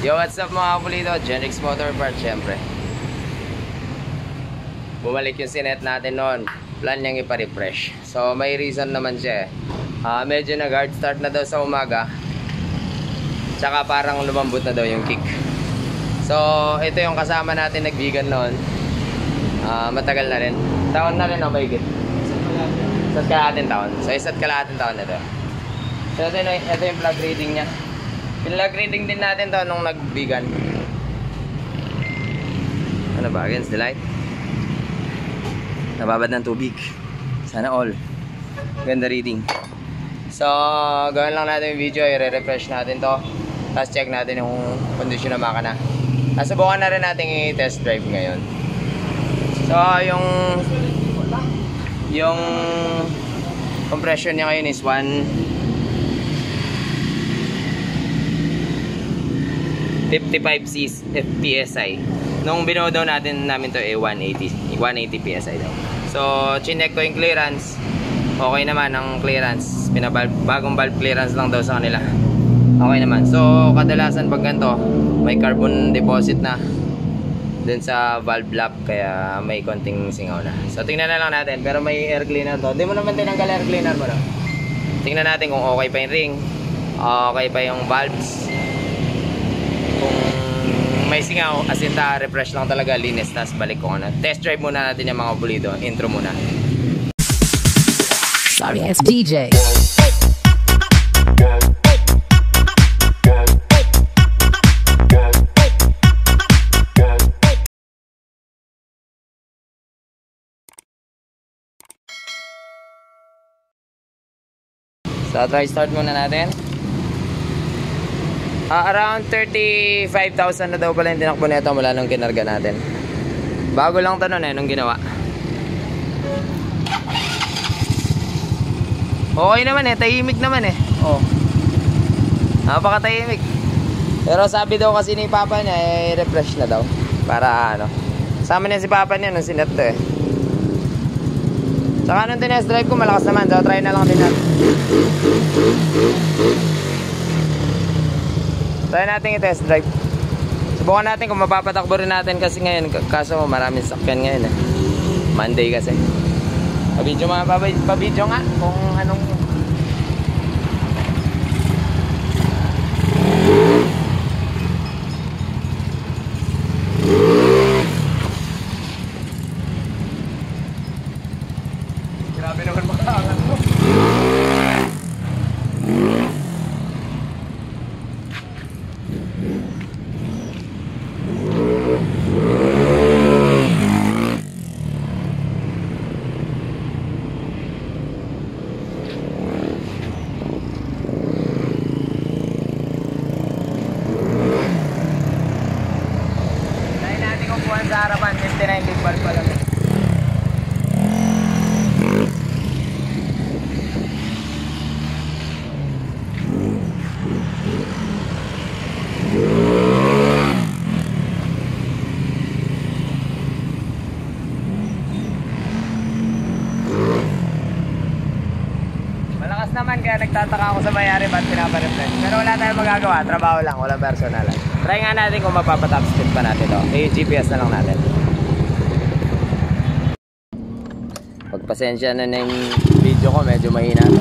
Yo, what's up mga kapulito? Genix Motor Parts, syempre. Bumalik yung sinet natin noon. Plan niyang ipa-refresh. So, may reason naman siya eh. Medyo nag-hard start na daw sa umaga. Tsaka parang lumambot na daw yung kick. So, ito yung kasama natin nag-vegan noon. Matagal na rin. Taon na rin ang mahigit. Isa't kalahating taon. So, isa't kalahating taon na ito. So, ito yung plug reading niya. Pinlag reading din natin to nung nag-vegan. Ano ba? Against the light? Nababad ng tubig. Sana all. Ganda reading. So, gawin lang natin yung video. I-refresh natin to. Tapos check natin yung condition ng makina. Nasubukan na rin natin i-test drive ngayon. So, yung compression niya ngayon is 155 PSI. Nung binodo natin to 180 PSI daw. So, chinek ko yung clearance. Okay naman ang clearance. Bagong valve clearance lang daw sa kanila. Okay naman. So, kadalasan pag ganito, may carbon deposit na dun sa valve lap, kaya may konting singaw na. So, tingnan na lang natin. Pero may air cleaner to. Hindi mo naman tinanggal air cleaner mo, no? Tingnan natin kung okay pa yung ring, okay pa yung valves. Kung may singaw, as in refresh lang talaga, linis, tas balik ko na. Test drive muna natin yung mga pulido. Intro muna. Sorry, it's DJ. So, try start muna natin. Around 35,000 na daw pala yung tinakbo nito mula nung kinarga natin. Bago lang ito nun nung ginawa. Okay naman tahimik naman oh. Napakatahimik. Pero sabi daw kasi ni Papa niya refresh na daw. Para sama niya si Papa niya nung sinet to Saka nung tinest drive ko malakas naman. So try na lang din natin. Try natin i-test drive. Subukan natin kung mapapatakbo rin natin kasi ngayon. Kaso maraming sakyan ngayon Monday kasi. Pabidyo nga, pabidyo nga kung anong. Grabe naman makaangat mo. Sa harapan, 59 big bar pa lang. Malakas naman kaya nagtataka ako sa mayari ba't pinapa-refresh. Pero wala tayong magagawa, trabaho lang, walang personalan. Try nga natin kung mapapatop speed pa natin to. GPS na lang natin. Pagpasensya na yung video ko, medyo mahina to.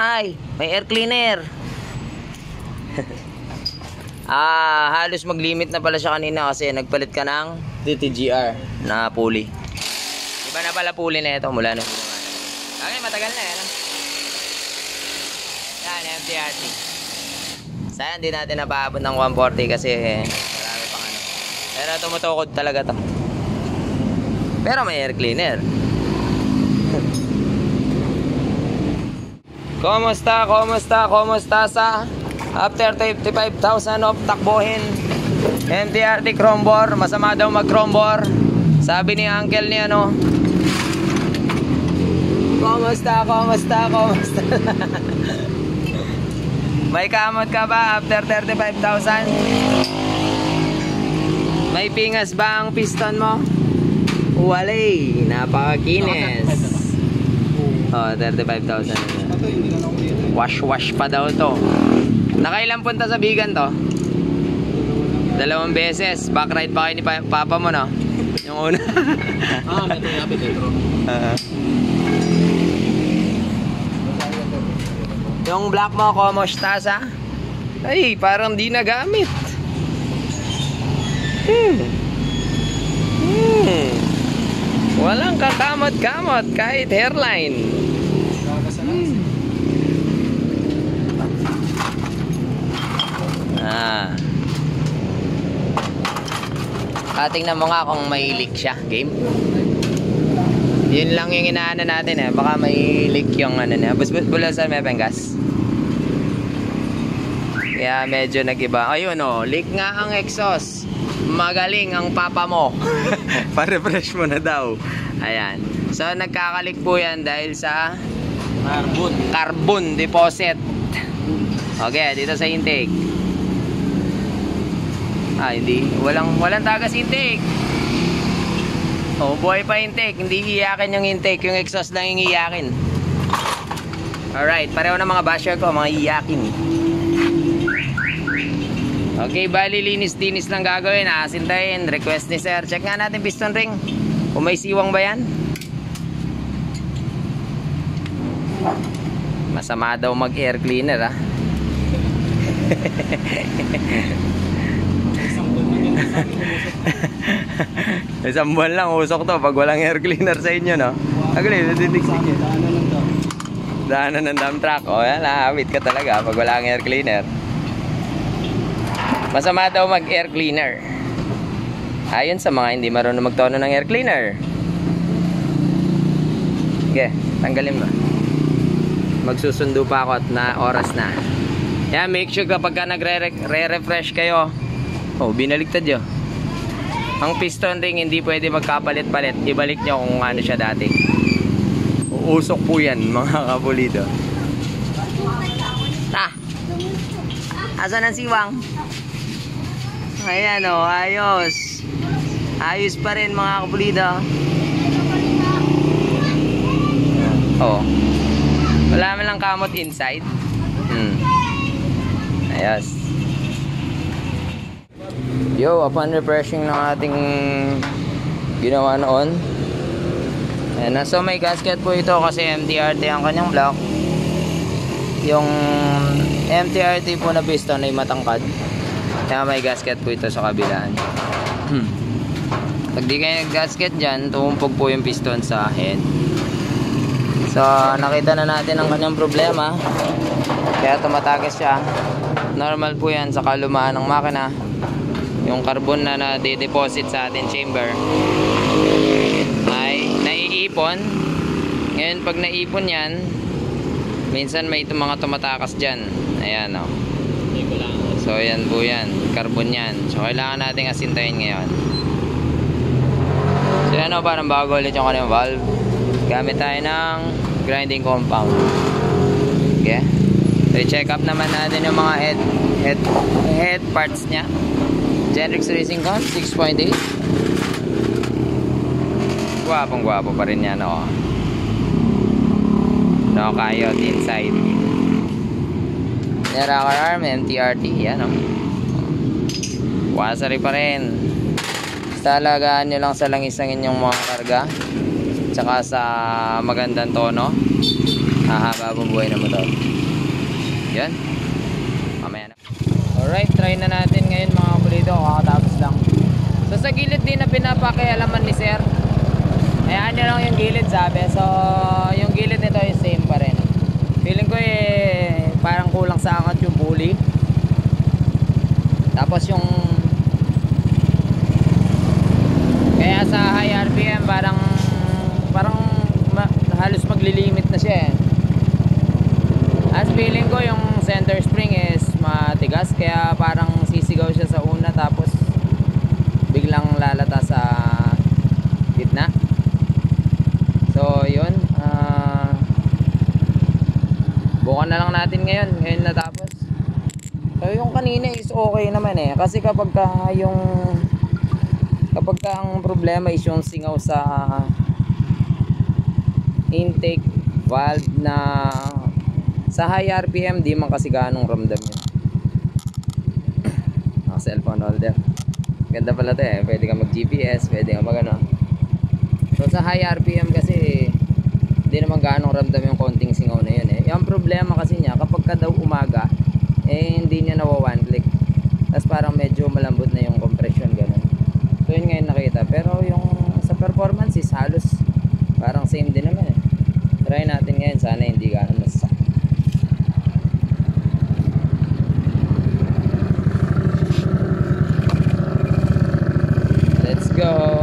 Ay, may air cleaner. Halos mag-limit na pala siya kanina kasi nagpalit ka ng DTGR na pulley. Iba na pala pulley na ito mula nung okay, matagal na yan. Yan, MTRT. Sayang hindi natin napaabot ng 140 kasi marami pang ano. Pero tumutukod talaga to. Pero may air cleaner. Kumusta sa after 55,000 of takbuhin? MTRT Crombor, masama daw mag Crombor. Sabi ni uncle ni ano. Kumusta? May kamot ka ba after 35,000? May pingas ba ang piston mo? Walay, napakakinis. 35,000. Wash pa daw to. Nakailang punta sa Bigan to? 2 beses. Back ride pa kayo ni Papa mo, no? Yung una. Metro yapi, metro. Yung black mo, kumusta sa? Ay, parang di nagamit. Walang kakamot-kamot kahit hairline. Tingnan mo nga kung may leak siya. Game. Yun lang yung inaano natin eh. Baka may leak yung ano niya. Bulasan may penggas. Kaya medyo nag-iba. Ayun o. Leak nga ang exhaust. Magaling ang papa mo. Pa-refresh mo na daw. Ayan. So nagkakalik po yan dahil sa carbon deposit. Okay. Dito sa intake. Hindi. Walang tagas intake. Buhay pa intake. Hindi iyakin yung intake. Yung exhaust lang yung iyakin. Alright. Pareho na mga basher ko. Mga iyakin. Okay. Bali linis-dinis lang gagawin. Asintayin. Request ni sir. Check nga natin piston ring. Kung may siwang ba yan. Masama daw mag air cleaner ha. Isang buwan lang usok to pag walang air cleaner sa inyo, no? Agli, nadidiksik yun. Daanan ng dump truck. O yan, nakakabit ka talaga pag walang air cleaner. Masama daw mag air cleaner. Ayon sa mga hindi marunong magtono ng air cleaner. Okay, tanggalin mo. Magsusundo pa ako at na oras na. Yan, make sure kapag ka nagre-refresh kayo. Binaliktad yun. Ang piston ring hindi pwede magkapalit-palit. Ibalik nyo kung ano siya dati. Uusok po yan mga kapulido. Asan ang siwang? Ayan o, ayos. Ayos pa rin mga kapulido. Wala man lang kamot inside. Ayos. Yo, upon refreshing ng ating ginawa noon. Ayan, so may gasket po ito kasi MTRT ang kanyang block. Yung MTRT po na piston ay matangkad. Kaya may gasket po ito sa kabilaan. Pag di kayo nag-gasket dyan, tumumpog po yung piston sa head. So, nakita na natin ang kanyang problema. Kaya tumatagas siya. Normal po yan sa kalumaan ng makina. Yung carbon na na-deposit sa ating chamber ay naiipon. Ngayon pag naipon yan, minsan may mga tumatakas dyan. Ayan o. So yan po yan, carbon yan. So kailangan natin asintayin ngayon. So yan o, parang bago ulit yung kanyang valve. Gamit tayo ng grinding compound. Okay. So i-check up naman natin yung mga head parts nya. Genrix Racing Con 6.8. Gwapong gwapo pa rin yan, o. No coyote inside. Rocker arm MTRT yan, o. Wasari pa rin. Talagaan nyo lang sa langis ng inyong mga karga, tsaka sa magandang tono hahaba po buhay ng motor. Yan. Mamaya na. Alright, try na natin ngayon mga kapulito. Kakatapos lang. So sa gilid din na pinapakialaman ni sir. Ayan nyo lang yung gilid sabi. So yung gilid nito ay same pa rin. Feeling ko parang kulang sa angat yung pulley. Tapos yung kaya sa high RPM parang halos maglilimit na siya eh. As feeling ko yung center spring is matigas kaya parang sisigaw siya sa una tapos biglang lalata sa gitna. So yun, bukan na lang natin ngayon natapos. So yung kanina is okay naman eh kasi kapag ang problema is yung singaw sa intake valve na sa high RPM di man kasi ganong ramdam yun. Cellphone holder ganda pala to eh, pwede ka mag GPS, pwede ka mag ano. So sa high RPM kasi di naman ganong ramdam yung konting singaw na yun eh. Yung problema kasi niya kapag ka daw umaga hindi niya nawa one click tapos parang medyo malambot na yung compression ganun. So yun ngayon nakita pero yung sa performance is halos parang same din naman eh. Try natin ngayon, sana hindi gano'n masasak. Let's go.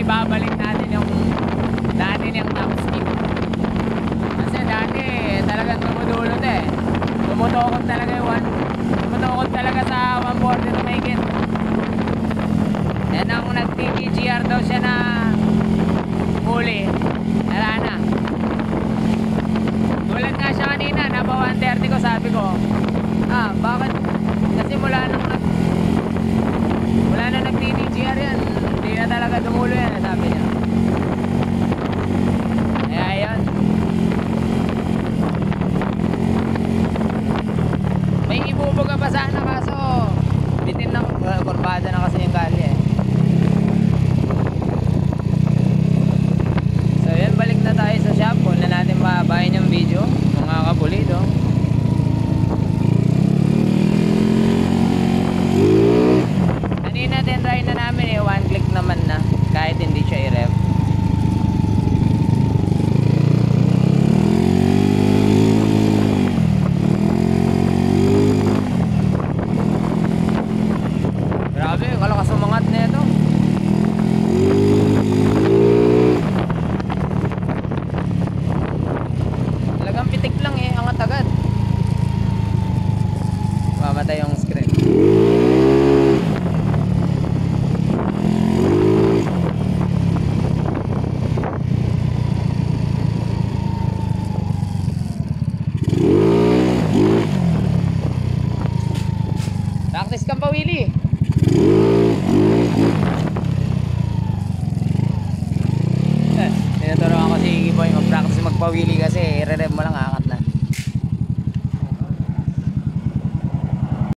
Babalik natin yung dati niyang top speed kasi dati talagang tumutulot eh, tumutukot talaga sa 140 na mahigit. Yan ang nag-TTGR daw siya na huli, wala na. Tulad nga siya kanina, napa 130 ko, sabi ko bakit kasi mula na nag-TTGR yan hindi na talaga dumulo yan, sabi niya. Kaya yun, may ibubuga pa sana kaso bitin na, kurbada na kasi yung kalye eh. So yun, balik na tayo sa shop. Kung na natin mababayin yung video mga kapulido. Kanina din try na namin one click naman na kahit hindi siya i-rev. Grabe, kalakas umangat na ito. Talagang pitik lang eh, angat agad. Mamatay yung screen. Practice kang pawili. Tinuturuan ko si Boy mag-practice magpawili kasi i-rev mo lang